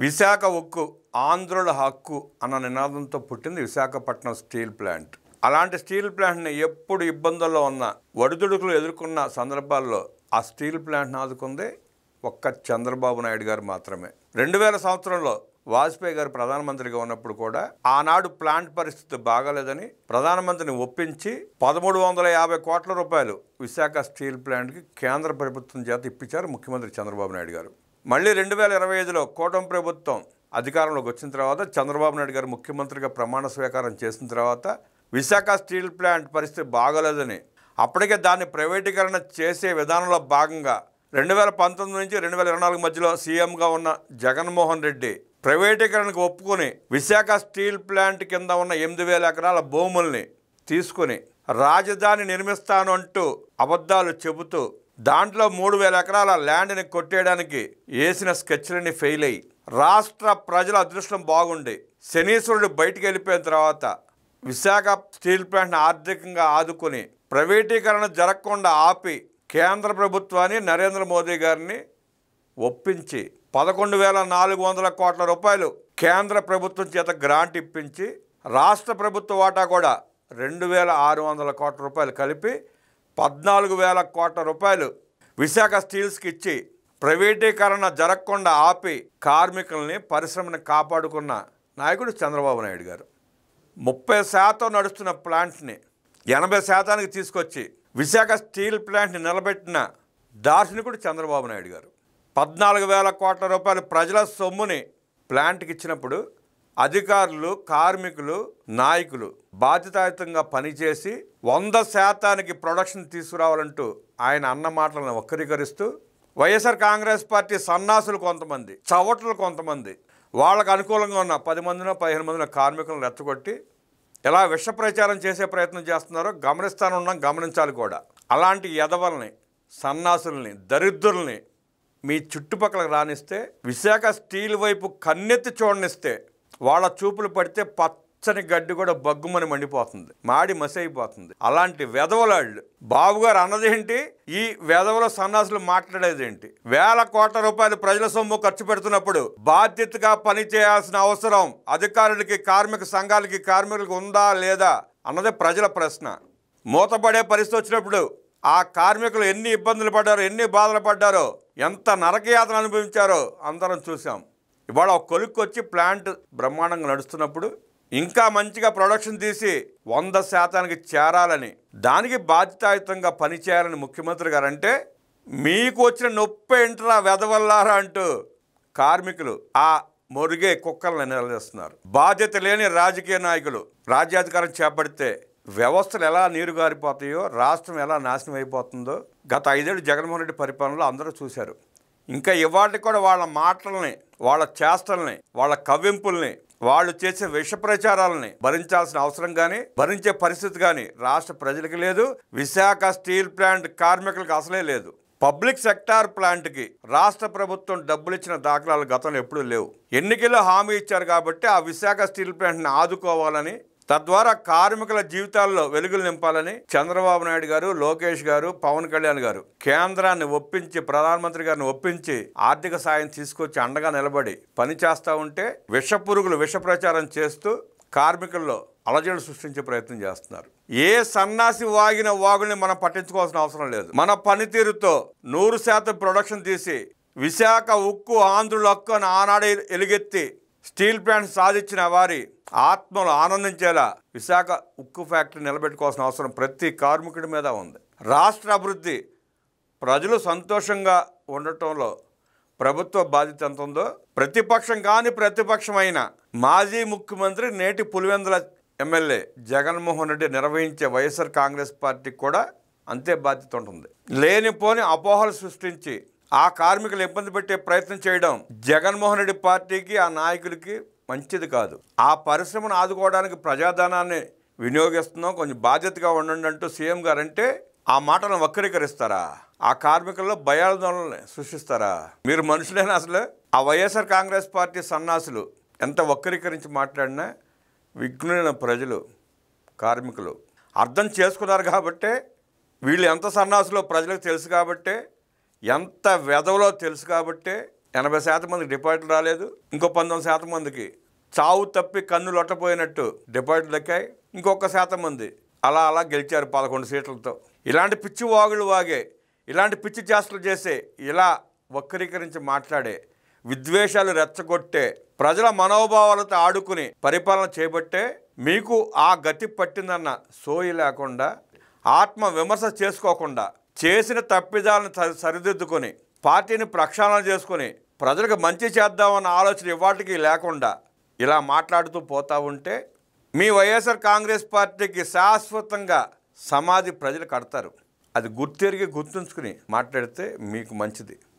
విశాఖ ఉక్కు ఆంధ్రుల హక్కు అన్న నినాదంతో పుట్టింది విశాఖపట్నం స్టీల్ ప్లాంట్. అలాంటి స్టీల్ ప్లాంట్ని ఎప్పుడు ఇబ్బందుల్లో ఉన్న ఒడిదుడుకులు ఎదుర్కొన్న సందర్భాల్లో ఆ స్టీల్ ప్లాంట్ని ఆదుకుంది ఒక్క చంద్రబాబు నాయుడు గారు మాత్రమే. 2000 సంవత్సరంలో వాజ్పేయి గారు ప్రధానమంత్రిగా ఉన్నప్పుడు కూడా ఆనాడు ప్లాంట్ పరిస్థితి బాగాలేదని ప్రధానమంత్రిని ఒప్పించి 1350 కోట్ల రూపాయలు విశాఖ స్టీల్ ప్లాంట్కి కేంద్ర ప్రభుత్వం చేత ఇప్పించారు ముఖ్యమంత్రి చంద్రబాబు నాయుడు గారు. మళ్ళీ 2025లో కూటమి ప్రభుత్వం అధికారంలోకి వచ్చిన తర్వాత చంద్రబాబు నాయుడు గారు ముఖ్యమంత్రిగా ప్రమాణ స్వీకారం చేసిన తర్వాత విశాఖ స్టీల్ ప్లాంట్ పరిస్థితి బాగోలేదని అప్పటికే దాన్ని ప్రైవేటీకరణ చేసే విధానంలో భాగంగా 2019 నుంచి 2024 మధ్యలో సీఎంగా ఉన్న జగన్మోహన్ రెడ్డి ప్రైవేటీకరణకు ఒప్పుకొని విశాఖ స్టీల్ ప్లాంట్ కింద ఉన్న 8000 ఎకరాల భూముల్ని తీసుకుని రాజధాని నిర్మిస్తాను అంటూ అబద్ధాలు చెబుతూ దాంట్లో 3000 ఎకరాల ల్యాండ్ని కొట్టేయడానికి వేసిన స్కెచ్లన్నీ ఫెయిల్ అయ్యి రాష్ట్ర ప్రజల అదృష్టం బాగుండి శనీశ్వరుడు బయటికి వెళ్ళిపోయిన తర్వాత విశాఖ స్టీల్ ప్లాంట్ని ఆర్థికంగా ఆదుకొని ప్రైవేటీకరణ జరగకుండా ఆపి కేంద్ర ప్రభుత్వాన్ని నరేంద్ర మోదీ గారిని ఒప్పించి 11,400 కోట్ల రూపాయలు కేంద్ర ప్రభుత్వం చేత గ్రాంట్ ఇప్పించి రాష్ట్ర ప్రభుత్వ వాటా కూడా 2,600 కోట్ల రూపాయలు కలిపి 14,000 కోట్ల రూపాయలు విశాఖ స్టీల్స్కి ఇచ్చి ప్రైవేటీకరణ జరగకుండా ఆపి కార్మికుల్ని పరిశ్రమని కాపాడుకున్న నాయకుడు చంద్రబాబు నాయుడు గారు. 30% నడుస్తున్న ప్లాంట్ని 80%కి తీసుకొచ్చి విశాఖ స్టీల్ ప్లాంట్ని నిలబెట్టిన దార్శనికుడు చంద్రబాబు నాయుడు గారు. 14,000 కోట్ల రూపాయలు ప్రజల సొమ్ముని ప్లాంట్కి ఇచ్చినప్పుడు అధికారులు, కార్మికులు, నాయకులు బాధ్యతాయుతంగా పనిచేసి 100%కి ప్రొడక్షన్ తీసుకురావాలంటూ ఆయన అన్న మాటలను వక్రీకరిస్తూ వైఎస్ఆర్ కాంగ్రెస్ పార్టీ సన్నాసులు కొంతమంది, చవట్లు కొంతమంది, వాళ్ళకు అనుకూలంగా ఉన్న 10 మందినో 15 మందినో కార్మికులను రెచ్చగొట్టి ఎలా విష ప్రచారం చేసే ప్రయత్నం చేస్తున్నారో గమనించాలి కూడా. అలాంటి ఎదవల్ని, సన్నాసుల్ని, దరిద్రుల్ని మీ చుట్టుపక్కల రానిస్తే, విశాఖ స్టీల్ వైపు కన్నెత్తి చూడనిస్తే వాళ్ళ చూపులు పడితే పచ్చని గడ్డి కూడా బగ్గుమని మండిపోతుంది, మాడి మసైపోతుంది. అలాంటి వెధవలాళ్ళు బాబుగారు అన్నదేంటి, ఈ వెధవల సన్నాసులు మాట్లాడేదేంటి? 1,000 కోట్ల రూపాయలు ప్రజల సొమ్ము ఖర్చు పెడుతున్నప్పుడు బాధ్యతగా పని చేయాల్సిన అవసరం అధికారులకి, కార్మిక సంఘాలకి, కార్మికులకు ఉందా లేదా అన్నదే ప్రజల ప్రశ్న. మూతపడే పరిస్థితి వచ్చినప్పుడు ఆ కార్మికులు ఎన్ని ఇబ్బందులు పడ్డారో, ఎన్ని బాధలు పడ్డారో, ఎంత నరకయాతన అనుభవించారో అందరం చూసాం. ఇవాళ ఒక కొలుక్కి వచ్చి ప్లాంట్ బ్రహ్మాండంగా నడుస్తున్నప్పుడు ఇంకా మంచిగా ప్రొడక్షన్ తీసి 100%కి చేరాలని, దానికి బాధ్యతాయుతంగా పనిచేయాలని ముఖ్యమంత్రి గారు అంటే, మీకు వచ్చిన నొప్పి ఏంట్రా వెదవల్లారా అంటూ కార్మికులు ఆ మొరిగే కుక్కలను నిలదీస్తున్నారు. బాధ్యత లేని రాజకీయ నాయకులు రాజ్యాధికారం చేపడితే వ్యవస్థలు ఎలా నీరుగారిపోతాయో, రాష్ట్రం ఎలా నాశనం అయిపోతుందో గత 5 ఏళ్ళు జగన్మోహన్ రెడ్డి పరిపాలనలో అందరూ చూశారు. ఇంకా ఇవాళకి కూడా వాళ్ళ మాటల్ని, వాళ్ళ చేష్టల్ని, వాళ్ళ కవ్వింపుల్ని, వాళ్ళు చేసే విష ప్రచారాలని భరించాల్సిన అవసరం కానీ, భరించే పరిస్థితి కానీ రాష్ట్ర ప్రజలకి లేదు, విశాఖ స్టీల్ ప్లాంట్ కార్మికులకు అసలే లేదు. పబ్లిక్ సెక్టార్ ప్లాంట్కి రాష్ట్ర ప్రభుత్వం డబ్బులు ఇచ్చిన దాఖలాలు గతంలో ఎప్పుడూ లేవు. ఎన్నికల్లో హామీ ఇచ్చారు కాబట్టి ఆ విశాఖ స్టీల్ ప్లాంట్ని ఆదుకోవాలని, తద్వారా కార్మికుల జీవితాల్లో వెలుగులు నింపాలని చంద్రబాబు నాయుడు గారు, లోకేష్ గారు, పవన్ కళ్యాణ్ గారు కేంద్రాన్ని ఒప్పించి, ప్రధానమంత్రి గారిని ఒప్పించి ఆర్థిక సాయం తీసుకొచ్చి అండగా నిలబడి పని చేస్తూ ఉంటే విషపురుగులు విష ప్రచారం చేస్తూ కార్మికుల్లో అలజడులు సృష్టించే ప్రయత్నం చేస్తున్నారు. ఏ సన్నాసి వాగిన వాగుల్ని మనం పట్టించుకోవాల్సిన అవసరం లేదు. మన పనితీరుతో 100% ప్రొడక్షన్ తీసి విశాఖ ఉక్కు ఆంధ్రుల హక్కు అని ఆనాడే ఎలుగెత్తి స్టీల్ ప్లాంట్ సాధించిన వారి ఆత్మలు ఆనందించేలా విశాఖ ఉక్కు ఫ్యాక్టరీ నిలబెట్టుకోవాల్సిన అవసరం ప్రతి కార్మికుడి మీద ఉంది. రాష్ట్ర అభివృద్ధి, ప్రజలు సంతోషంగా ఉండటంలో ప్రభుత్వ బాధ్యత ఎంత ఉందో, ప్రతిపక్షం కానీ ప్రతిపక్షమైన మాజీ ముఖ్యమంత్రి, నేటి పులివెందుల ఎమ్మెల్యే జగన్మోహన్ రెడ్డి నిర్వహించే వైఎస్ఆర్ కాంగ్రెస్ పార్టీకి కూడా అంతే బాధ్యత ఉంటుంది. లేనిపోని అపోహలు సృష్టించి ఆ కార్మికులు ఇబ్బంది పెట్టే ప్రయత్నం చేయడం జగన్మోహన్ రెడ్డి పార్టీకి, ఆ నాయకులకి మంచిది కాదు. ఆ పరిశ్రమను ఆదుకోవడానికి ప్రజాధనాన్ని వినియోగిస్తున్నాం, కొంచెం బాధ్యతగా ఉండండి అంటూ సీఎం గారు అంటే ఆ మాటలను వక్రీకరిస్తారా? ఆ కార్మికుల్లో భయాందోళనని సృష్టిస్తారా? మీరు మనుషులైనా అసలు? ఆ వైఎస్ఆర్ కాంగ్రెస్ పార్టీ సన్నాసులు ఎంత వక్రీకరించి మాట్లాడినా విఘ్నులైన ప్రజలు, కార్మికులు అర్థం చేసుకున్నారు కాబట్టే, వీళ్ళు ఎంత సన్నాసులో ప్రజలకు తెలుసు కాబట్టే, ఎంత వెధవలో తెలుసు కాబట్టే 80% మందికి డిపాజిట్లు రాలేదు. ఇంకో 19% మందికి చావు తప్పి కన్ను లొట్టపోయినట్టు డిపాజిట్లు దక్కాయి. ఇంకొక శాతం మంది అలా అలా గెలిచారు 11 సీట్లతో. ఇలాంటి పిచ్చి వాగులు వాగే, ఇలాంటి పిచ్చి చేష్టలు చేసే, ఇలా వక్రీకరించి మాట్లాడే, విద్వేషాలు రెచ్చగొట్టే, ప్రజల మనోభావాలతో ఆడుకుని పరిపాలన చేపట్టే మీకు ఆ గతి పట్టిందన్న సోయి లేకుండా, ఆత్మ విమర్శ చేసుకోకుండా, చేసిన తప్పిదాలను సరిదిద్దుకొని పార్టీని ప్రక్షాళన చేసుకొని ప్రజలకు మంచి చేద్దామన్న ఆలోచన ఇవాటికి లేకుండా ఇలా మాట్లాడుతూ పోతూ ఉంటే మీ వైఎస్ఆర్ కాంగ్రెస్ పార్టీకి శాశ్వతంగా సమాధి ప్రజలు కడతారు. అది గుర్తెరిగి గుర్తుంచుకుని మాట్లాడితే మీకు మంచిది.